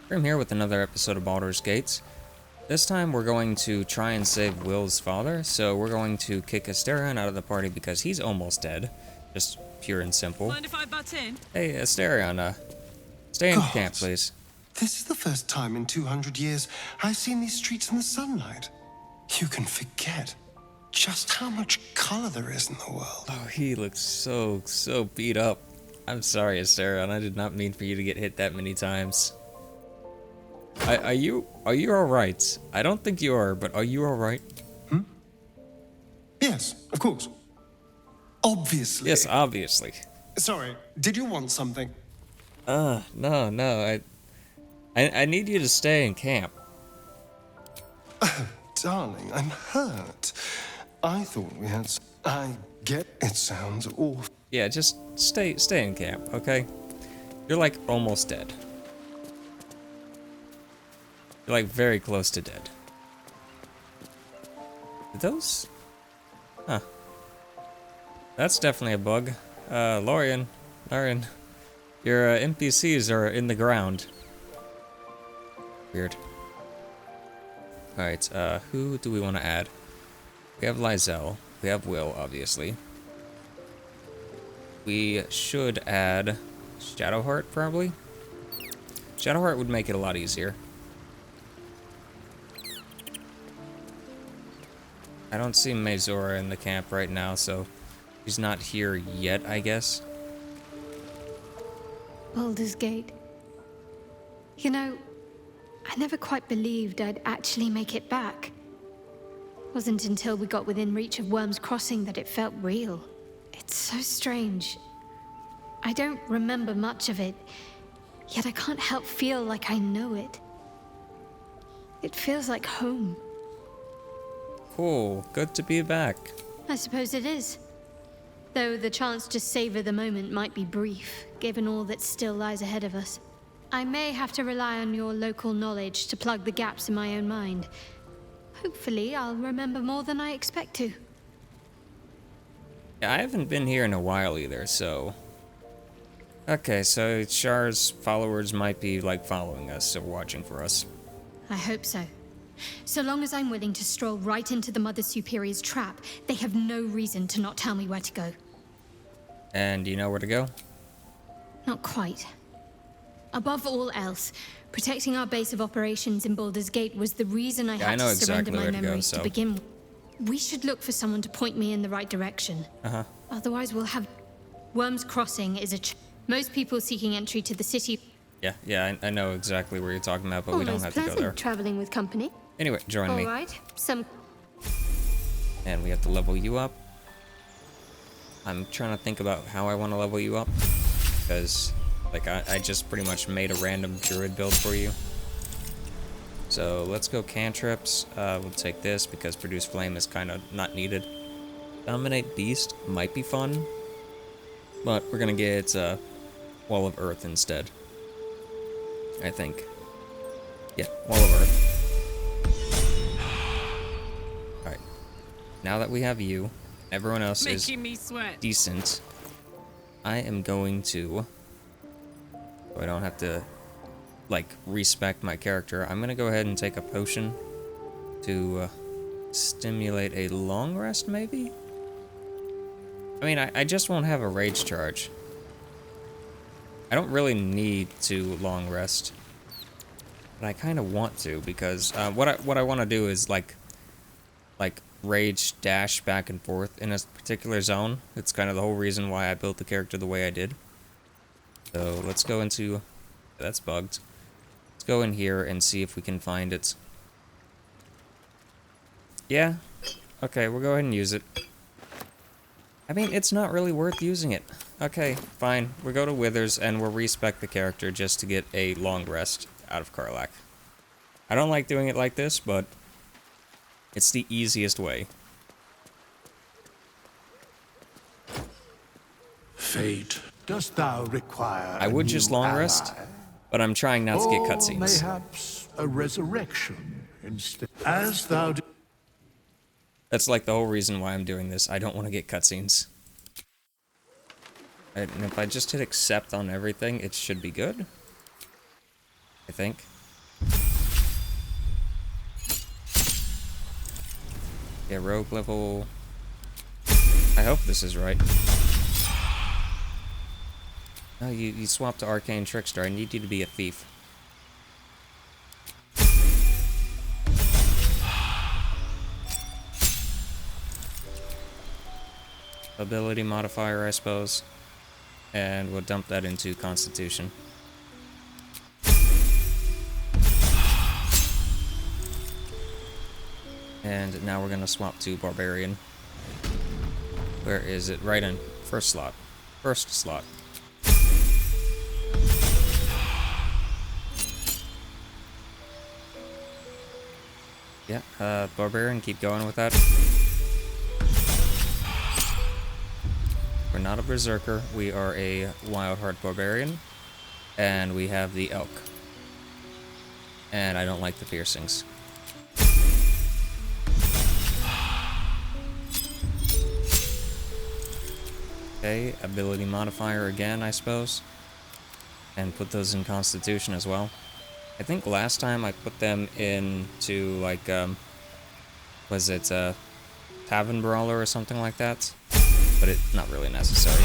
Crim here with another episode of Baldur's Gate. This time we're going to try and save Wyll's father, so we're going to kick Asterion out of the party because he's almost dead. Just pure and simple. Mind if I butt in? Hey, Asterion, stay in God. camp, please. This is the first time in 200 years I've seen these streets in the sunlight. You can forget just how much color there is in the world. Oh, he looks so beat up. I'm sorry, Asterion, I did not mean for you to get hit that many times. Are you alright? I don't think you are, but are you alright? Yes, of course. Obviously. Yes, obviously. Sorry, did you want something? No, I need you to stay in camp. Darling, I'm hurt. I thought we had... I get it sounds awful. Yeah, just stay in camp, okay? You're like almost dead. You're like very close to dead. Did those? Huh. That's definitely a bug. Lorian, your NPCs are in the ground. Weird. Alright, who do we want to add? We have Lyzel. We have Wyll, obviously. We should add Shadowheart, probably. Shadowheart would make it a lot easier. I don't see Mazora in the camp right now, so he's not here yet, I guess. Baldur's Gate. You know, I never quite believed I'd actually make it back. Wasn't until we got within reach of Worm's Crossing that it felt real. It's so strange. I don't remember much of it, yet I can't help feel like I know it. It feels like home. Cool, good to be back. I suppose it is. Though the chance to savor the moment might be brief, given all that still lies ahead of us. I may have to rely on your local knowledge to plug the gaps in my own mind. Hopefully, I'll remember more than I expect to. Yeah, I haven't been here in a while either, so... Okay, so Char's followers might be, like, following us or watching for us. I hope so. So long as I'm willing to stroll right into the Mother Superior's trap, they have no reason to not tell me where to go. And you know where to go? Not quite. Above all else, protecting our base of operations in Baldur's Gate was the reason I had know to surrender exactly my where to go, memories so- to begin with. We should look for someone to point me in the right direction. Otherwise, we'll have... Worm's Crossing is most people seeking entry to the city... Yeah, I know exactly where you're talking about, but we don't have to go there. Traveling with company. Anyway, join me. All right. And we have to level you up. I'm trying to think about how I want to level you up. Because, like, I just pretty much made a random druid build for you. So, let's go cantrips. We'll take this because Produce Flame is kind of not needed. Dominate Beast might be fun. But we're going to get Wall of Earth instead. I think. Yeah, Wall of Earth. Alright. Now that we have you, everyone else is Making me sweat. decent. I am going to... So I don't have to, like, respec my character. I'm gonna go ahead and take a potion to stimulate a long rest, maybe? I mean, I just won't have a rage charge. I don't really need to long rest. But I kind of want to, because what I want to do is, like rage dash back and forth in a particular zone. It's kind of the whole reason why I built the character the way I did. So let's go into... That's bugged. Let's go in here and see if we can find it. Yeah. Okay, we'll go ahead and use it. I mean, it's not really worth using it. Okay, fine. We'll go to Withers and we'll respec the character just to get a long rest out of Karlach. I don't like doing it like this, but it's the easiest way. Fate, dost thou require I would just long rest, but I'm trying not to get cutscenes. Mayhaps a resurrection instead, as thou do. That's like the whole reason why I'm doing this. I don't want to get cutscenes. And if I just hit accept on everything, it should be good. I think. Yeah, rogue level. I hope this is right. Oh, you swapped to Arcane Trickster. I need you to be a thief. Ability modifier, I suppose. And we'll dump that into Constitution. And now we're gonna swap to Barbarian. Where is it? Right in first slot. First slot. Yeah, Barbarian, keep going with that. We're not a Berserker, we are a Wildheart Barbarian. And we have the Elk. And I don't like the piercings. Okay, ability modifier again, I suppose. And put those in Constitution as well. I think last time I put them into, like, was it, Tavern Brawler or something like that? But it's not really necessary.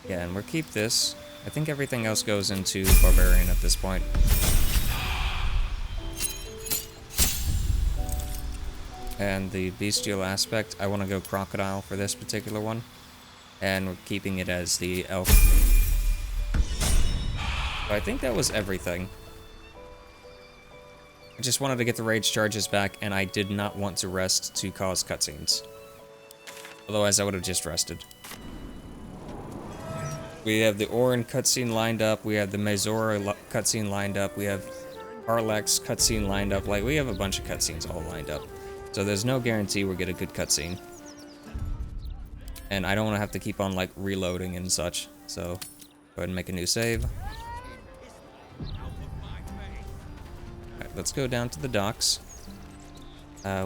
Yeah, and we'll keep this. I think everything else goes into Barbarian at this point. And the bestial aspect, I want to go Crocodile for this particular one. And we're keeping it as the Elk. So I think that was everything. I just wanted to get the rage charges back, and I did not want to rest to cause cutscenes. Otherwise, I would have just rested. We have the Orin cutscene lined up, we have the Mazora cutscene lined up, we have Karlach's cutscene lined up, like, we have a bunch of cutscenes all lined up. So there's no guarantee we'll get a good cutscene. And I don't want to have to keep on, like, reloading and such. So, go ahead and make a new save. Alright, let's go down to the docks.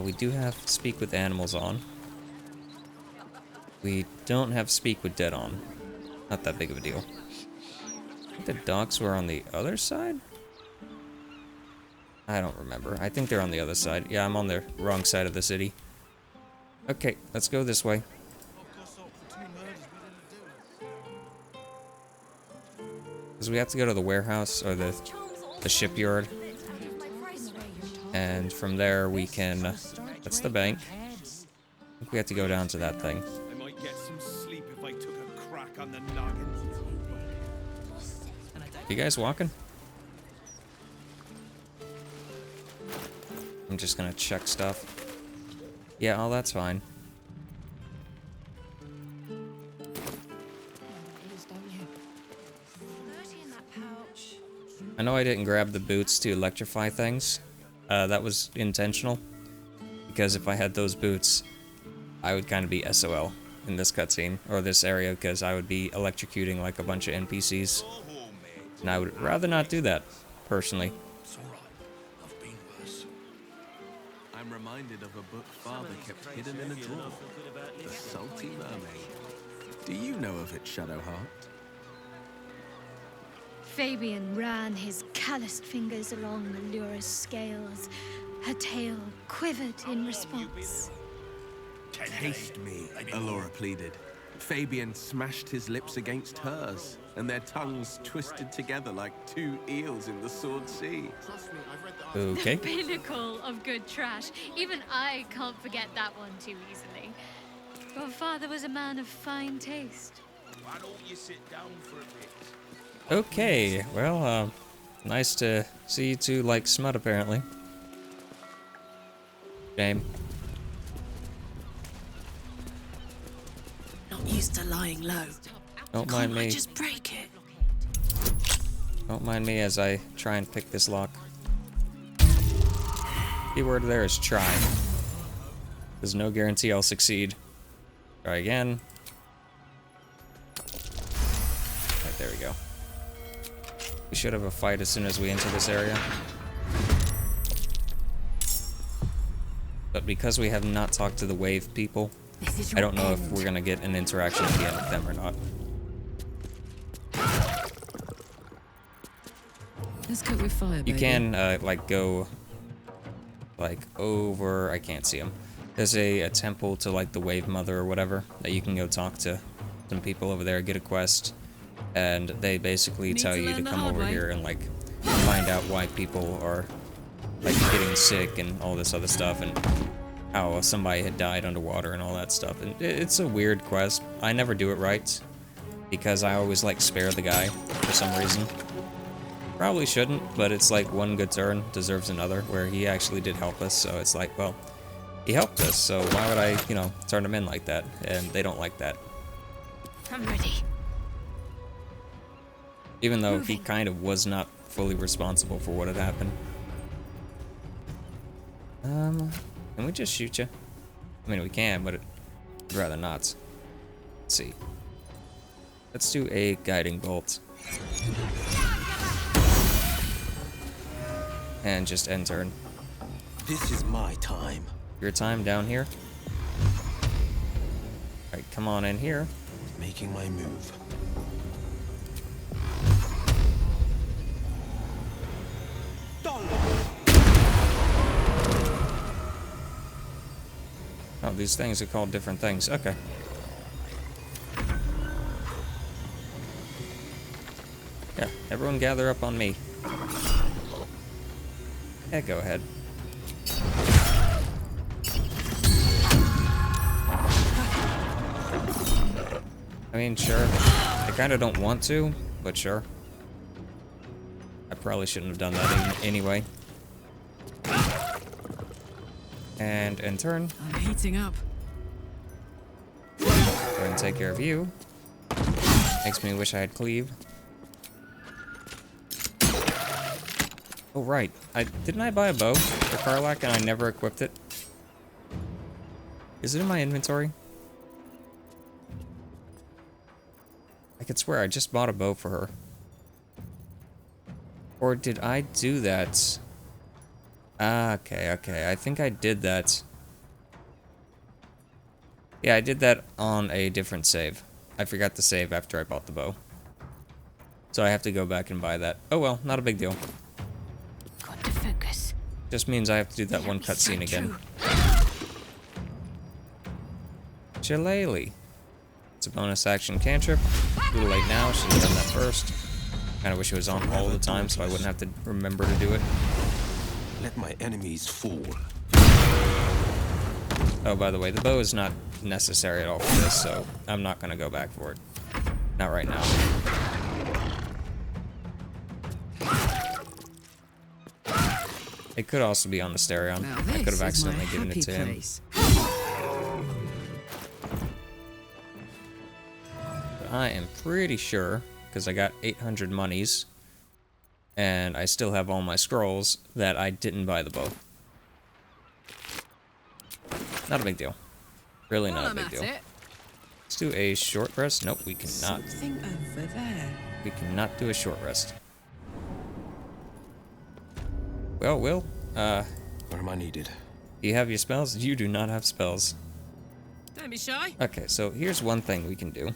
We do have Speak with Animals on. We don't have Speak with Dead on. Not that big of a deal. I think the docks were on the other side? I don't remember. I think they're on the other side. Yeah, I'm on the wrong side of the city. Okay, let's go this way. Because we have to go to the warehouse, or the shipyard. And from there we can... that's the bank. I think we have to go down to that thing. I might get some sleep if I took a crack on the noggin. You guys walking? I'm just gonna check stuff. Yeah, oh, that's fine. I know I didn't grab the boots to electrify things. That was intentional. Because if I had those boots, I would kind of be SOL in this cutscene, or this area, because I would be electrocuting like a bunch of NPCs. And I would rather not do that, personally. I'm reminded of a book Father kept hidden in a drawer. The Salty Mermaid. Do you know of it, Shadowheart? Fabian ran his calloused fingers along Allura's scales. Her tail quivered in response. Taste me, Allura pleaded. Fabian smashed his lips against hers, and their tongues twisted together like two eels in the Sword Sea. Okay. The pinnacle of good trash. Even I can't forget that one too easily. Your father was a man of fine taste. Why don't you sit down for a bit? Okay, well, nice to see you two like smut, apparently. Shame. Not used to lying low. Don't mind me. Just break it. Don't mind me as I try and pick this lock. Keyword there is try. There's no guarantee I'll succeed. Try again. Right, there we go. We should have a fight as soon as we enter this area. But because we have not talked to the wave people, I don't know if we're gonna get an interaction at the end with them or not. Let's cook with fire, You baby. can, like, go, like, over... I can't see him. There's a temple to, like, the Wave Mother or whatever that you can go talk to some people over there, get a quest, and they basically Need tell to you to learn the come hard over way. here and, like, find out why people are, like, getting sick and all this other stuff, and how somebody had died underwater and all that stuff. And it's a weird quest. I never do it right, because I always, like, spare the guy for some reason. Probably shouldn't, but it's like one good turn deserves another, where he actually did help us, so it's like, well, he helped us, so why would I, you know, turn him in like that? And they don't like that. I'm ready. Even though he kind of was not fully responsible for what had happened. Can we just shoot you? I mean, we can, but I'd rather not. Let's see. Let's do a guiding bolt. And just end turn. This is my time. Your time down here. Alright, come on in here. Making my move. Oh, these things are called different things. Okay. Yeah, everyone gather up on me. Yeah, go ahead. I mean, sure. I kind of don't want to, but sure. I probably shouldn't have done that anyway. And end turn. I'm heating up. Go ahead and take care of you. Makes me wish I had cleave. Oh, right. Didn't I buy a bow for Karlach and I never equipped it? Is it in my inventory? I could swear I just bought a bow for her. Or did I do that? Ah, okay. I think I did that. Yeah, I did that on a different save. I forgot to save after I bought the bow. So I have to go back and buy that. Oh well, not a big deal. Got to focus. Just means I have to do that one Let me cutscene so again. true. Shillelagh. It's a bonus action cantrip. A little late now, should have done that first. Kinda wish it was on all the time so I wouldn't have to remember to do it. Let my enemies fall. Oh, by the way, the bow is not necessary at all for this, so I'm not gonna go back for it. Not right now. It could also be on the Stereon. Now I could this have is my accidentally given happy it to him. place. But I am pretty sure, because I got 800 monies, and I still have all my scrolls, that I didn't buy the bow. Not a big deal. Really not a big deal. Let's do a short rest. Nope, we cannot. Something over there. We cannot do a short rest. Well, Will, Where am I needed? you have your spells? You do not have spells. Don't be shy. Okay, so here's one thing we can do.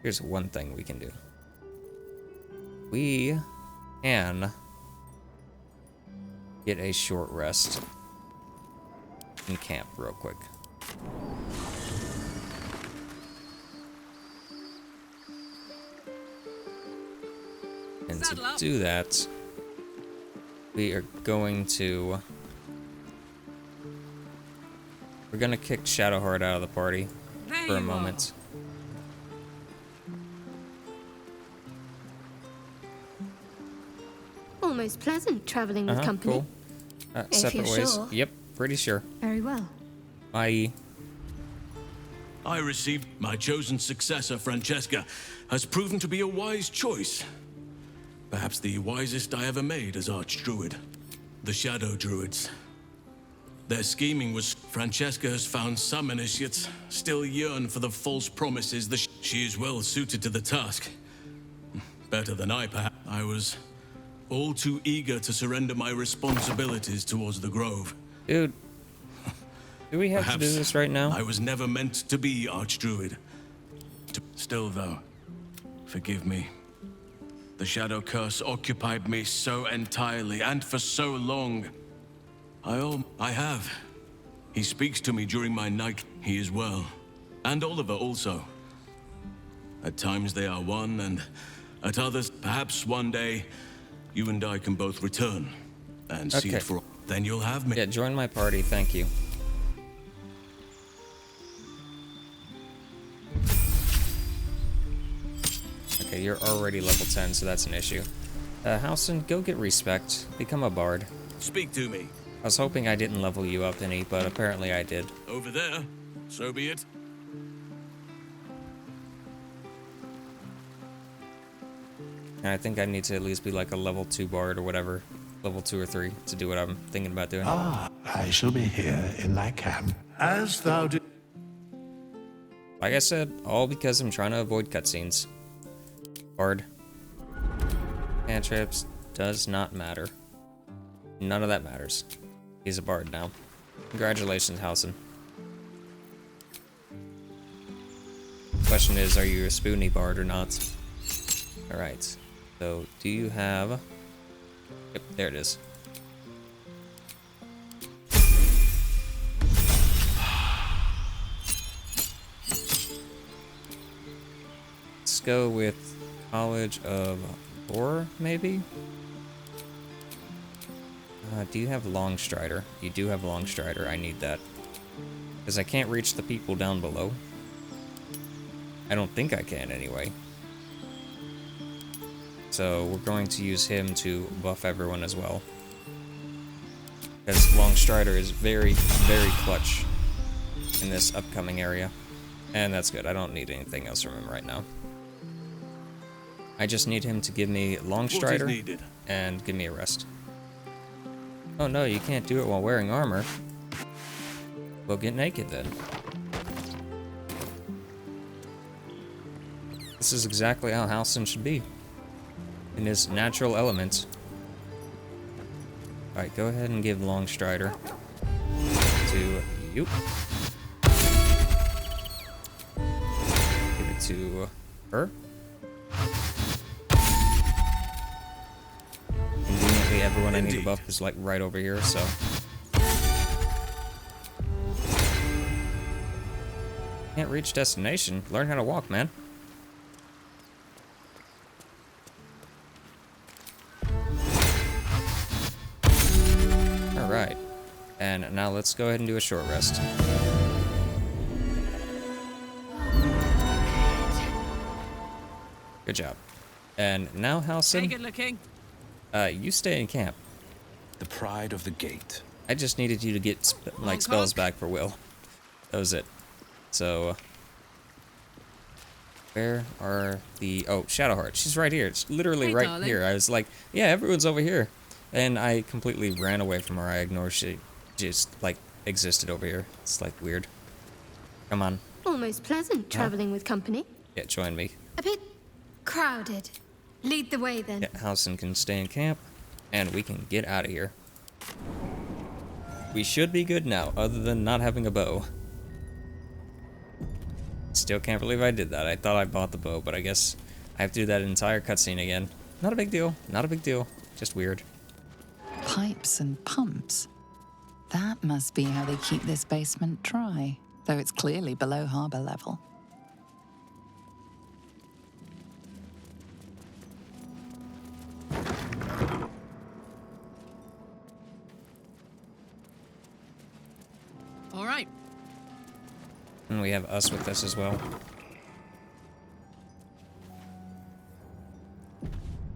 Here's one thing we can do. We can get a short rest in camp real quick. And to Saddle up. do that, we are going to... We're gonna kick Shadowheart out of the party There for a you moment. Almost pleasant traveling with company. Cool. If Separate you're ways. sure. Yep, pretty sure. Very well. Bye. I received my chosen successor, Francesca, has proven to be a wise choice. Perhaps the wisest I ever made as Archdruid. The Shadow Druids. Their scheming was Francesca has found some initiates still yearn for the false promises she is well suited to the task. Better than I, perhaps. I was all too eager to surrender my responsibilities towards the Grove. Dude. Do we have to do Perhaps this right now? I was never meant to be Archdruid. Still, though, forgive me. The shadow curse occupied me so entirely and for so long. I have. He speaks to me during my night. He is well. And Oliver also. At times they are one, and at others, perhaps one day, you and I can both return and see Okay. it for. Then you'll have me. Yeah, join my party, thank you. Okay, you're already level 10, so that's an issue. Halsin, go get respect. Become a bard. Speak to me. I was hoping I didn't level you up any, but apparently I did. Over there. So be it. And I think I need to at least be like a level 2 bard or whatever. Level 2 or 3 to do what I'm thinking about doing. Ah, I shall be here in thy camp, as thou did. Like I said, all because I'm trying to avoid cutscenes. Bard. Cantrips does not matter. None of that matters. He's a bard now. Congratulations, Halsin. Question is, are you a spoony bard or not? Alright. So, do you have... Yep, there it is. Let's go with College of Horror, maybe? Do you have Longstrider? You do have Longstrider. I need that. Because I can't reach the people down below. I don't think I can, anyway. So we're going to use him to buff everyone as well. Because Longstrider is very, very clutch in this upcoming area. And that's good. I don't need anything else from him right now. I just need him to give me Longstrider and give me a rest. Oh no, you can't do it while wearing armor. Well, get naked then. This is exactly how Halsin should be. In his natural element. Alright, go ahead and give Longstrider to you. Give it to her. Conveniently, everyone I need to buff is like right over here, so. Can't reach destination. Learn how to walk, man. Alright. And now let's go ahead and do a short rest. Good job. And now, Halsin, Hey, good looking. you stay in camp. The pride of the gate. I just needed you to get spells back for Wyll. That was it. So, where are the... Oh, Shadowheart. She's right here. It's literally Hey, right darling. here. I was like, yeah, everyone's over here. And I completely ran away from her. I ignored she just, like, existed over here. It's, like, weird. Come on. Almost pleasant traveling with company. Yeah, join me. A bit crowded. Lead the way then. Yeah, Halsin can stay in camp, and we can get out of here. We should be good now, other than not having a bow. Still can't believe I did that. I thought I bought the bow, but I guess I have to do that entire cutscene again. Not a big deal. Not a big deal. Just weird. Pipes and pumps. That must be how they keep this basement dry, though it's clearly below harbor level. All right. And we have us with us as well.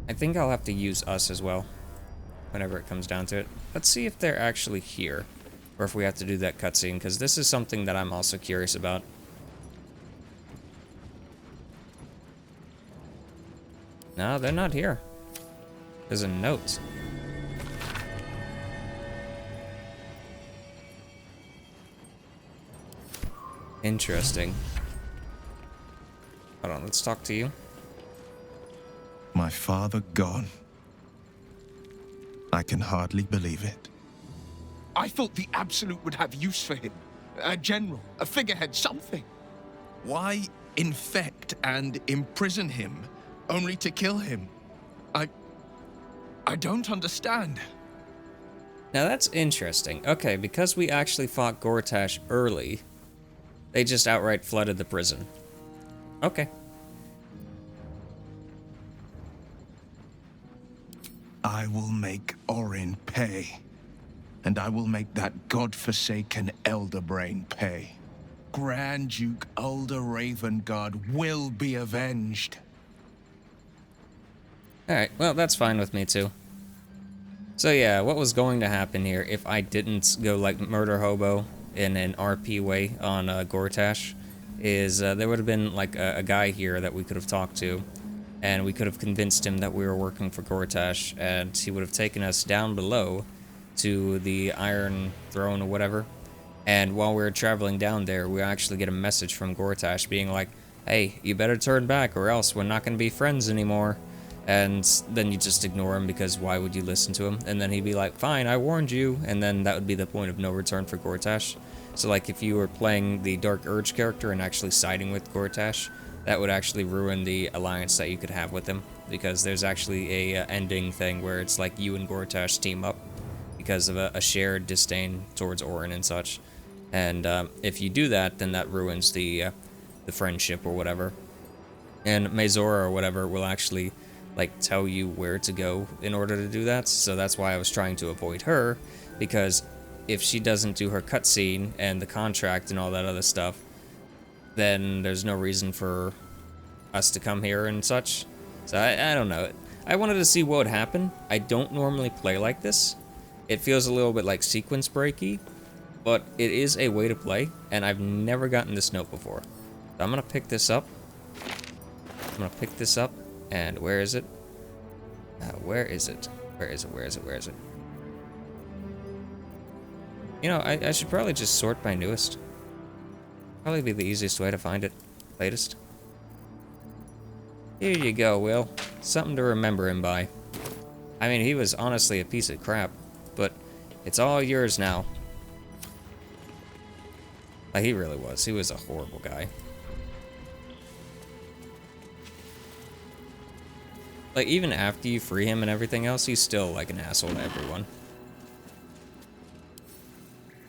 I think I'll have to use us as well, whenever it comes down to it. Let's see if they're actually here, or if we have to do that cutscene, because this is something that I'm also curious about. No, they're not here. There's a note. Interesting. Hold on, let's talk to you. My father gone. I can hardly believe it. I thought the Absolute would have use for him. A general, a figurehead, something. Why infect and imprison him, only to kill him? I don't understand. Now that's interesting. Okay, because we actually fought Gortash early, they just outright flooded the prison. Okay. I will make Orin pay. And I will make that godforsaken Elderbrain pay. Grand Duke Ulder Ravengard will be avenged. Alright, well, that's fine with me too. So yeah, what was going to happen here if I didn't go like murder hobo in an RP way on Gortash is there would have been like a guy here that we could have talked to, and we could have convinced him that we were working for Gortash, and he would have taken us down below to the Iron Throne or whatever. And while we were traveling down there, we actually get a message from Gortash being like, hey, you better turn back or else we're not going to be friends anymore. And then you just ignore him because why would you listen to him? And then he'd be like, fine, I warned you. And then that would be the point of no return for Gortash. So like if you were playing the Dark Urge character and actually siding with Gortash, that would actually ruin the alliance that you could have with him. Because there's actually a ending thing where it's like you and Gortash team up because of a shared disdain towards Orin and such. And if you do that, then that ruins the friendship or whatever. And Mazora or whatever will actually like tell you where to go in order to do that. So that's why I was trying to avoid her, because if she doesn't do her cutscene and the contract and all that other stuff, then there's no reason for us to come here and such. So I don't know. I wanted to see what would happen. I don't normally play like this. It feels a little bit like sequence breaky, but it is a way to play, and I've never gotten this note before. So I'm gonna pick this up. And where is it? Where is it? Where is it? You know, I should probably just sort by newest. Probably be the easiest way to find it. Latest. Here you go, Wyll. Something to remember him by. I mean, he was honestly a piece of crap, but it's all yours now. Like, he really was. He was a horrible guy. Like, even after you free him and everything else, he's still, like, an asshole to everyone.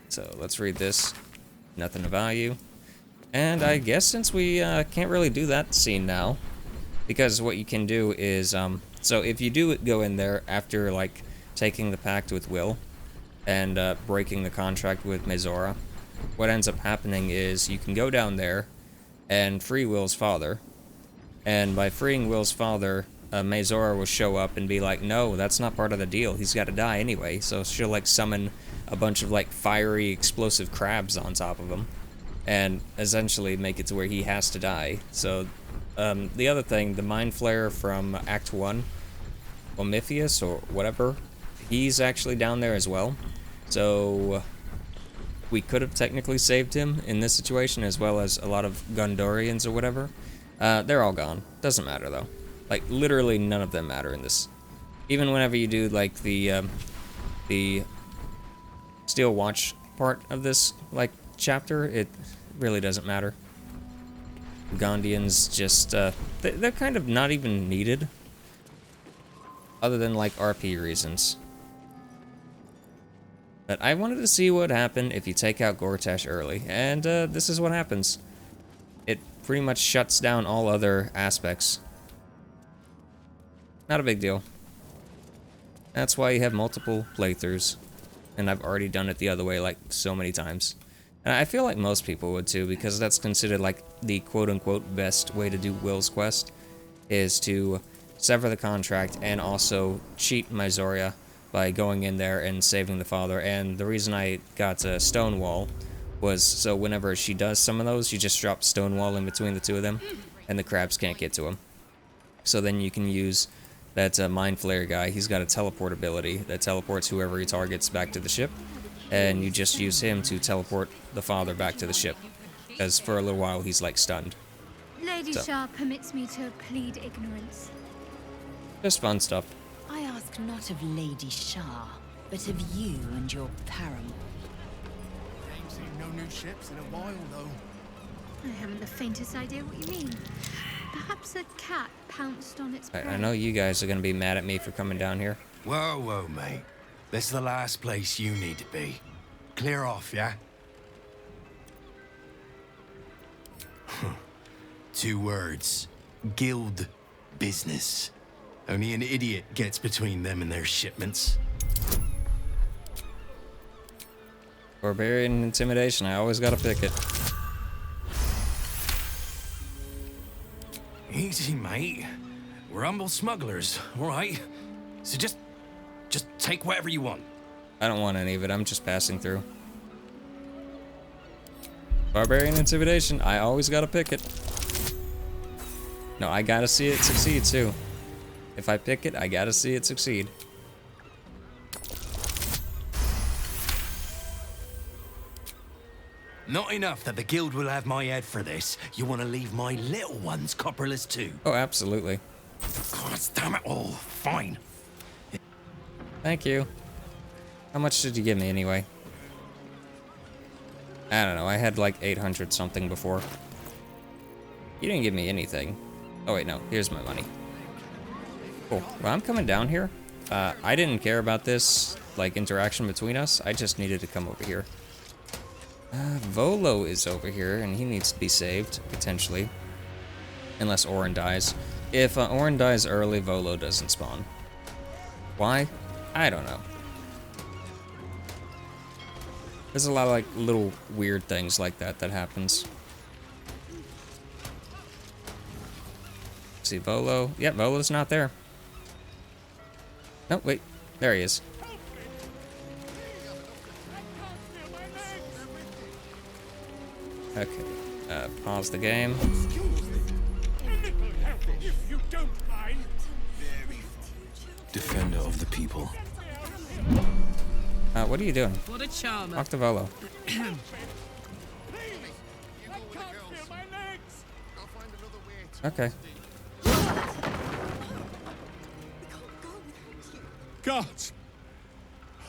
So, let's read this. Nothing of value. And I guess since we can't really do that scene now, because what you can do is, so if you do go in there after, like, taking the pact with Wyll and breaking the contract with Mazora, what ends up happening is you can go down there and free Wyll's father, and by freeing Wyll's father, Mazora will show up and be like, no, that's not part of the deal. He's got to die anyway. So she'll like summon a bunch of like fiery explosive crabs on top of him and essentially make it to where he has to die. So the other thing, the Mind Flayer from Act 1, Omiphius or whatever, he's actually down there as well. So we could have technically saved him in this situation, as well as a lot of Gondorians or whatever. They're all gone. Doesn't matter though. Like, literally none of them matter in this. Even whenever you do, like, the Steel Watch part of this, like, chapter, it really doesn't matter. Gondians just, they're kind of not even needed. Other than, like, RP reasons. But I wanted to see what would happen if you take out Gortash early, and, this is what happens. It pretty much shuts down all other aspects. Not a big deal. That's why you have multiple playthroughs. And I've already done it the other way like so many times. And I feel like most people would too, because that's considered like the quote-unquote best way to do Wyll's quest, is to sever the contract and also cheat Mazora by going in there and saving the father. And the reason I got Stonewall was so whenever she does some of those, you just drop Stonewall in between the two of them, and the crabs can't get to him. So then you can use that Mind Flayer guy. He's got a teleport ability that teleports whoever he targets back to the ship, and you just use him to teleport the father back to the ship, because for a little while he's like stunned. Lady Shah permits me to plead ignorance. Just fun stuff. I ask not of Lady Shah, but of you and your paramour. Ain't seen no new ships in a while, though. I haven't the faintest idea what you mean. Perhaps a cat pounced on its prey. I know you guys are gonna be mad at me for coming down here. Whoa, whoa, mate. This is the last place you need to be. Clear off, yeah? 2 words. Guild business. Only an idiot gets between them and their shipments. Barbarian intimidation, I always gotta pick it. Easy, mate. We're humble smugglers, all right? So just take whatever you want. I don't want any of it, I'm just passing through. Barbarian intimidation, I always gotta pick it. No, I gotta see it succeed too. If I pick it, I gotta see it succeed. Not enough that the guild will have my head for this. You want to leave my little ones copperless too? Oh, absolutely. God damn it all. Fine. Thank you. How much did you give me anyway? I don't know, I had like 800 something before. You didn't give me anything. Oh wait, no, here's my money. Cool, well I'm coming down here. I didn't care about this, like, interaction between us. I just needed to come over here. Volo is over here, and he needs to be saved, potentially. Unless Orin dies. If Orin dies early, Volo doesn't spawn. Why? I don't know. There's a lot of, like, little weird things like that that happens. See, Volo. Yep, Volo's not there. No, wait. There he is. Okay, pause the game. Defender of the people. What are you doing? What a charmer. Talk to Volo. Okay. God,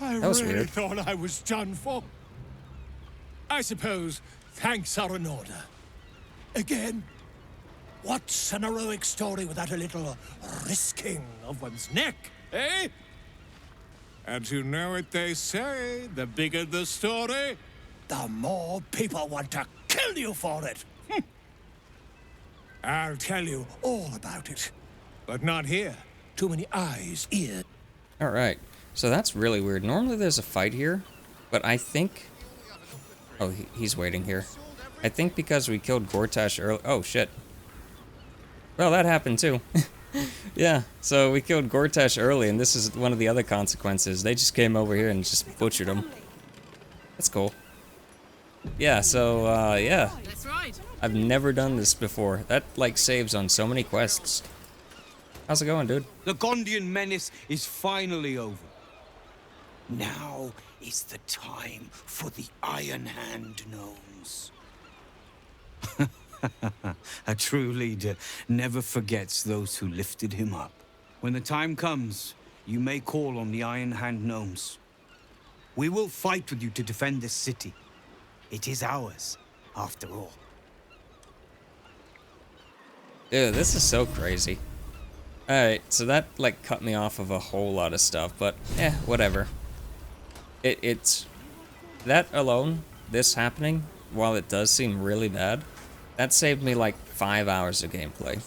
I That was really weird. thought I was done for. I suppose thanks are in order. Again, what's an heroic story without a little risking of one's neck, eh? And you know what they say, the bigger the story, the more people want to kill you for it. I'll tell you all about it, but not here. Too many eyes, ears. Alright, so that's really weird. Normally there's a fight here, but I think... Oh, he's waiting here. I think because we killed Gortash early... Oh, shit. Well, that happened too. Yeah, so we killed Gortash early, and this is one of the other consequences. They just came over here and just butchered him. That's cool. Yeah, so, yeah. That's right. I've never done this before. That, like, saves on so many quests. How's it going, dude? The Gondian menace is finally over. Now is the time for the Iron Hand gnomes. A true leader never forgets those who lifted him up. When the time comes, you may call on the Iron Hand gnomes. We will fight with you to defend this city. It is ours, after all. Dude, this is so crazy. Alright, so that, like, cut me off of a whole lot of stuff, but, whatever. It's... That alone, this happening, while it does seem really bad, that saved me, like, 5 hours of gameplay.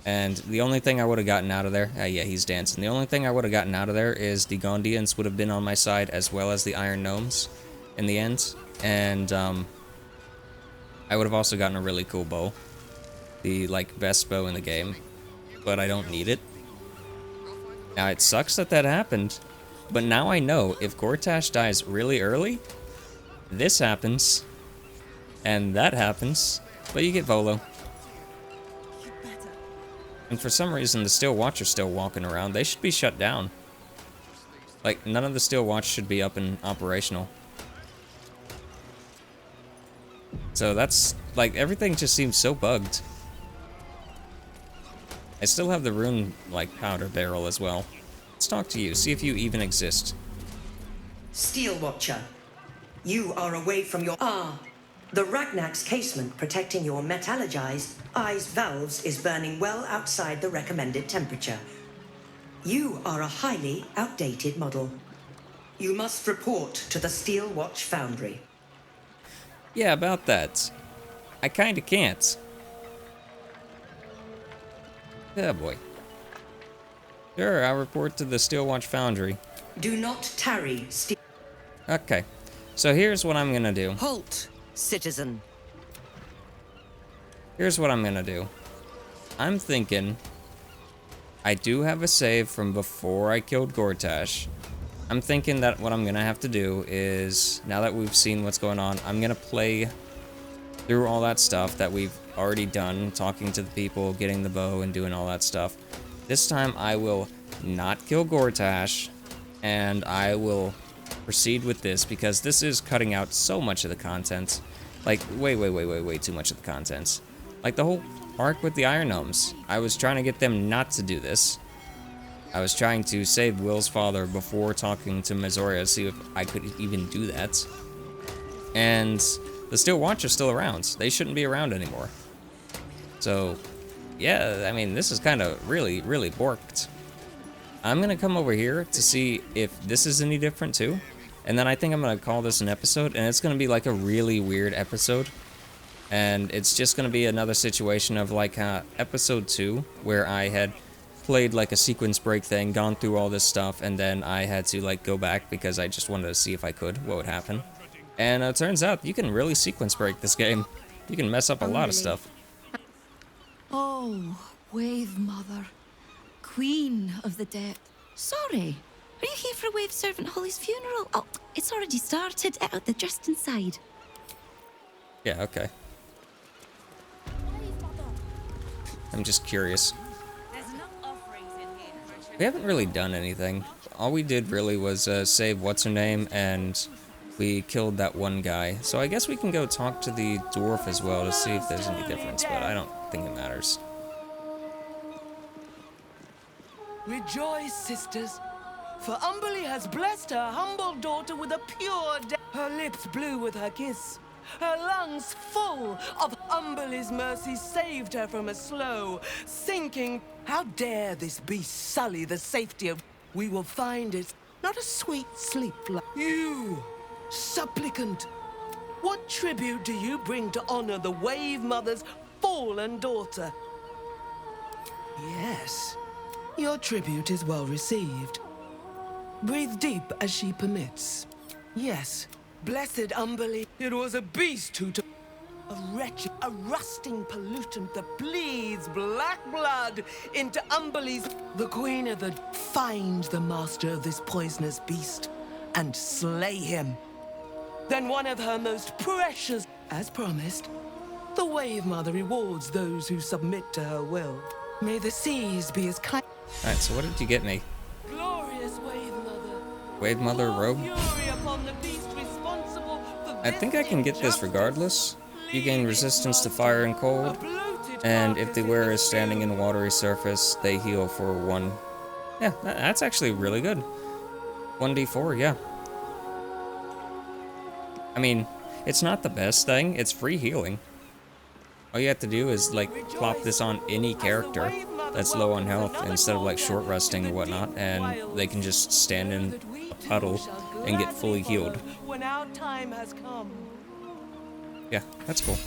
And the only thing I would have gotten out of there... yeah, he's dancing. The only thing I would have gotten out of there is the Gondians would have been on my side, as well as the Iron Gnomes, in the end. And, I would have also gotten a really cool bow. The, like, best bow in the game. But I don't need it. Now, it sucks that that happened. But now I know, if Gortash dies really early, this happens. And that happens. But you get Volo. And for some reason, the Steel Watch are still walking around. They should be shut down. Like, none of the Steel Watch should be up and operational. So that's, like, everything just seems so bugged. I still have the rune, like, powder barrel as well. Let's talk to you, see if you even exist. Steel Watcher, you are away from your... The Ragnak's casement protecting your metallogized eyes valves is burning well outside the recommended temperature. You are a highly outdated model. You must report to the Steel Watch Foundry. Yeah, about that. I kinda can't. Oh boy. Sure, I'll report to the Steel Watch Foundry. Do not tarry, Steel. Okay, so here's what I'm gonna do. Halt, citizen. Here's what I'm gonna do. I'm thinking I do have a save from before I killed Gortash. I'm thinking that what I'm gonna have to do is, now that we've seen what's going on, I'm gonna play through all that stuff that we've already done, talking to the people, getting the bow, and doing all that stuff. This time I will not kill Gortash, and I will proceed with this, because this is cutting out so much of the content. Like, way too much of the content. Like the whole arc with the Iron Gnomes. I was trying to get them not to do this. I was trying to save Wyll's father before talking to Mazoria to see if I could even do that. And the Steel Watch are still around. They shouldn't be around anymore. So, yeah, I mean, this is kind of really borked. I'm going to come over here to see if this is any different too. And then I think I'm going to call this an episode, and it's going to be like a really weird episode. And it's just going to be another situation of like episode 2, where I had played like a sequence break thing, gone through all this stuff, and then I had to like go back because I just wanted to see if I could, what would happen. And it turns out you can really sequence break this game. You can mess up a lot of stuff. Oh, Wave Mother, Queen of the Dead. Sorry, are you here for Wave Servant Holly's funeral? Oh, it's already started. They're just inside. Yeah, okay. I'm just curious. We haven't really done anything. All we did really was save what's-her-name, and we killed that one guy. So I guess we can go talk to the dwarf as well to see if there's any difference, but I don't think it matters. Rejoice, sisters, for Umberly has blessed her humble daughter with a pure death. Her lips blue with her kiss, her lungs full of Umberly's mercy saved her from a slow sinking. How dare this beast sully the safety of... We will find it not a sweet sleep like you, supplicant. What tribute do you bring to honor the Wave Mother's fallen daughter? Yes, your tribute is well received. Breathe deep as she permits. Yes, blessed Umberly, it was a beast who took... A wretched, a rusting pollutant that bleeds black blood into Umberly's... The Queen of the... Find the master of this poisonous beast and slay him. Then one of her most precious... As promised, the Wave Mother rewards those who submit to her will. May the seas be as kind... Alright, so what did you get me? Glorious Wave Mother. Wave Mother robe? Fury upon the beast responsible for... I think I can get this regardless. You gain resistance to fire and cold, and if the wearer is standing in a watery surface, they heal for 1. Yeah, that's actually really good. 1d4, yeah. I mean, it's not the best thing, it's free healing. All you have to do is, like, plop this on any character that's low on health instead of, like, short resting or whatnot, and they can just stand in a puddle and get fully healed. When our time has come. Yeah, that's cool.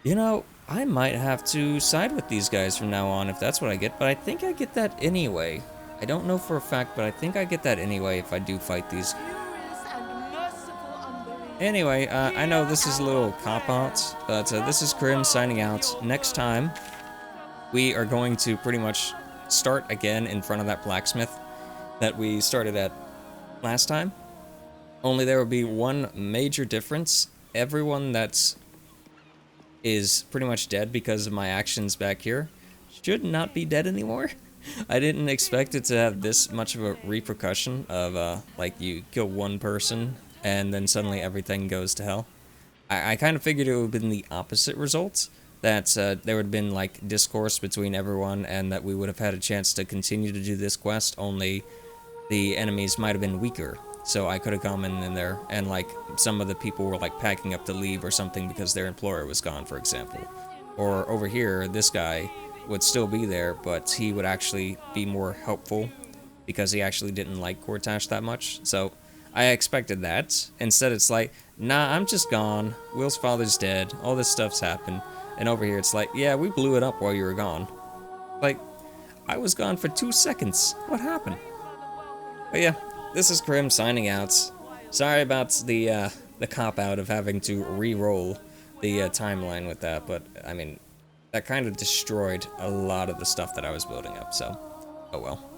You know, I might have to side with these guys from now on if that's what I get, but I think I get that anyway. I don't know for a fact, but I think I get that anyway if I do fight these. Anyway, I know this is a little cop-out, but this is Crim signing out. Next time, we are going to pretty much start again in front of that blacksmith that we started at last time. Only there will be one major difference. Everyone that is pretty much dead because of my actions back here should not be dead anymore. I didn't expect it to have this much of a repercussion of, like, you kill one person and then suddenly everything goes to hell. I kind of figured it would have been the opposite result, that there would have been, like, discourse between everyone and that we would have had a chance to continue to do this quest, only the enemies might have been weaker. So I could have come in there, and like some of the people were like packing up to leave or something because their employer was gone, for example. Or over here, this guy would still be there, but he would actually be more helpful because he actually didn't like Gortash that much. So I expected that. Instead, it's like, nah, I'm just gone. Wyll's father's dead. All this stuff's happened. And over here, it's like, yeah, we blew it up while you were gone. Like, I was gone for 2 seconds. What happened? But yeah, this is Crim signing out. Sorry about the cop-out of having to re-roll the timeline with that, but, I mean, that kind of destroyed a lot of the stuff that I was building up, so, oh well.